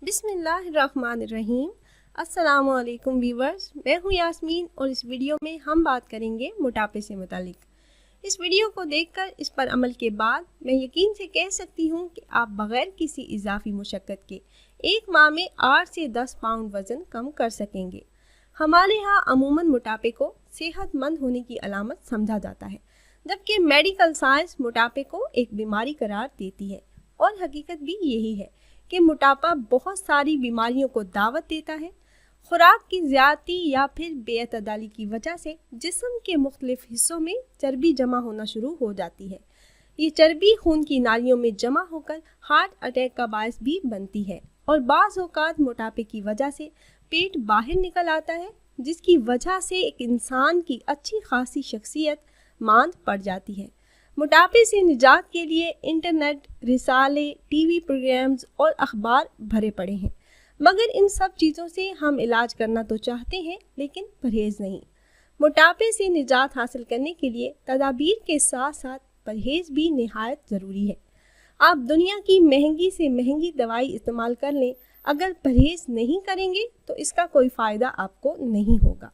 بسم اللہ الرحمن الرحیم۔ السلام علیکم ویورز، میں ہوں یاسمین اور اس ویڈیو میں ہم بات کریں گے موٹاپے سے متعلق۔ اس ویڈیو کو دیکھ کر اس پر عمل کے بعد میں یقین سے کہہ سکتی ہوں کہ آپ بغیر کسی اضافی مشقت کے 1 ماہ میں 8 سے 10 پاؤنڈ وزن کم کر سکیں گے۔ ہمارے ہاں عموماً موٹاپے کو صحت مند ہونے کی علامت سمجھا جاتا ہے، جبکہ میڈیکل سائنس موٹاپے کو ایک بیماری قرار دیتی ہے، اور حقیقت بھی یہی ہے کہ موٹاپا بہت ساری بیماریوں کو دعوت دیتا ہے۔ خوراک کی زیادتی یا پھر بے اعتدالی کی وجہ سے جسم کے مختلف حصوں میں چربی جمع ہونا شروع ہو جاتی ہے۔ یہ چربی خون کی نالیوں میں جمع ہو کر ہارٹ اٹیک کا باعث بھی بنتی ہے، اور بعض اوقات موٹاپے کی وجہ سے پیٹ باہر نکل آتا ہے، جس کی وجہ سے ایک انسان کی اچھی خاصی شخصیت ماند پڑ جاتی ہے۔ موٹاپے سے نجات کے لیے انٹرنیٹ، رسالے، ٹی وی پروگرامز اور اخبار بھرے پڑے ہیں، مگر ان سب چیزوں سے ہم علاج کرنا تو چاہتے ہیں لیکن پرہیز نہیں۔ موٹاپے سے نجات حاصل کرنے کے لیے تدابیر کے ساتھ ساتھ پرہیز بھی نہایت ضروری ہے۔ آپ دنیا کی مہنگی سے مہنگی دوائی استعمال کر لیں، اگر پرہیز نہیں کریں گے تو اس کا کوئی فائدہ آپ کو نہیں ہوگا۔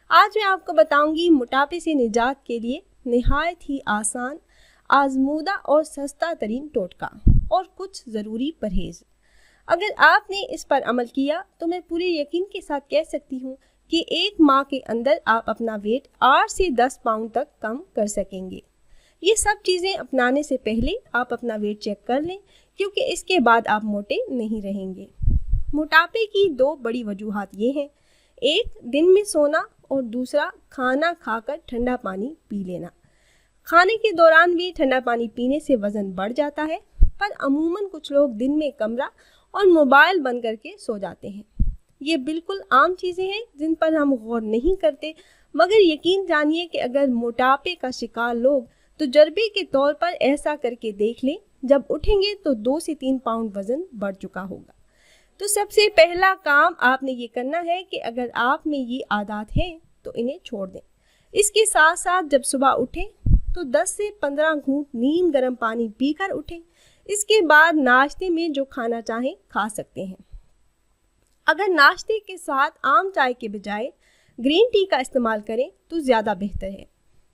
آج میں آپ کو بتاؤں گی موٹاپے سے نجات کے لیے نہایت ہی آسان، آزمودہ اور سستا ترین ٹوٹکا اور کچھ ضروری پرہیز۔ اگر آپ نے اس پر عمل کیا تو میں پورے یقین کے ساتھ کہہ سکتی ہوں کہ 1 ماہ کے اندر آپ اپنا ویٹ 8 سے 10 پاؤنڈ تک کم کر سکیں گے۔ یہ سب چیزیں اپنانے سے پہلے آپ اپنا ویٹ چیک کر لیں، کیونکہ اس کے بعد آپ موٹے نہیں رہیں گے۔ موٹاپے کی 2 بڑی وجوہات یہ ہیں، ایک دن میں سونا اور دوسرا کھانا کھا کر ٹھنڈا پانی پی لینا۔ کھانے کے دوران بھی ٹھنڈا پانی پینے سے وزن بڑھ جاتا ہے، پر عموماً کچھ لوگ دن میں کمرہ اور موبائل بند کر کے سو جاتے ہیں۔ یہ بالکل عام چیزیں ہیں جن پر ہم غور نہیں کرتے، مگر یقین جانیے کہ اگر موٹاپے کا شکار لوگ تجربے کے طور پر ایسا کر کے دیکھ لیں، جب اٹھیں گے تو 2 سے 3 پاؤنڈ وزن بڑھ چکا ہوگا۔ تو سب سے پہلا کام آپ نے یہ کرنا ہے کہ اگر آپ میں یہ عادات ہیں تو انہیں چھوڑ دیں۔ اس کے ساتھ ساتھ جب صبح اٹھیں تو 10 سے 15 گھونٹ نیم گرم پانی پی کر اٹھیں۔ اس کے بعد ناشتے میں جو کھانا چاہیں کھا سکتے ہیں۔ اگر ناشتے کے ساتھ عام چائے کے بجائے گرین ٹی کا استعمال کریں تو زیادہ بہتر ہے۔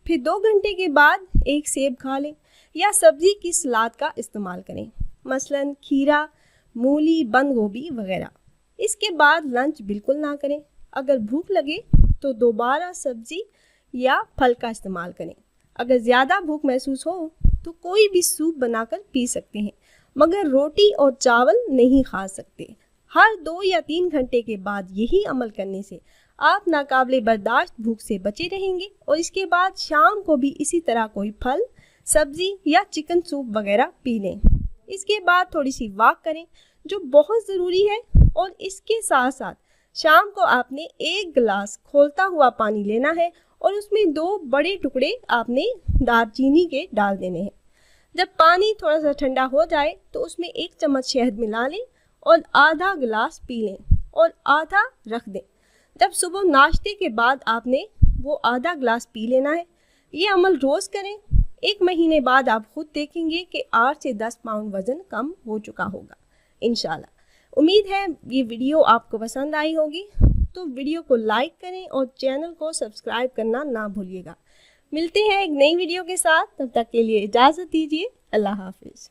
پھر 2 گھنٹے کے بعد ایک سیب کھا لیں یا سبزی کی سلاد کا استعمال کریں، مثلاً کھیرا، مولی، بند گوبھی وغیرہ۔ اس کے بعد لنچ بالکل نہ کریں۔ اگر بھوک لگے تو دوبارہ سبزی یا پھل کا استعمال کریں۔ اگر زیادہ بھوک محسوس ہو تو کوئی بھی سوپ بنا کر پی سکتے ہیں، مگر روٹی اور چاول نہیں کھا سکتے۔ ہر 2 یا 3 گھنٹے کے بعد یہی عمل کرنے سے آپ ناقابل برداشت بھوک سے بچے رہیں گے، اور اس کے بعد شام کو بھی اسی طرح کوئی پھل، سبزی یا چکن سوپ وغیرہ پی لیں۔ اس کے بعد تھوڑی سی واک کریں، جو بہت ضروری ہے، اور اس کے ساتھ ساتھ شام کو آپ نے 1 گلاس کھولتا ہوا پانی لینا ہے، اور اس میں 2 بڑے ٹکڑے آپ نے دار چینی کے ڈال دینے ہیں۔ جب پانی تھوڑا سا ٹھنڈا ہو جائے تو اس میں 1 چمچ شہد ملا لیں اور آدھا گلاس پی لیں اور آدھا رکھ دیں۔ جب صبح ناشتے کے بعد آپ نے وہ آدھا گلاس پی لینا ہے۔ یہ عمل روز کریں۔ 1 مہینے بعد آپ خود دیکھیں گے کہ 8 سے 10 پاؤنڈ وزن کم ہو چکا ہوگا انشاءاللہ۔ امید ہے یہ ویڈیو آپ کو پسند آئی ہوگی، تو ویڈیو کو لائک کریں اور چینل کو سبسکرائب کرنا نہ بھولیے گا۔ ملتے ہیں ایک نئی ویڈیو کے ساتھ، تب تک کے لیے اجازت دیجیے۔ اللہ حافظ۔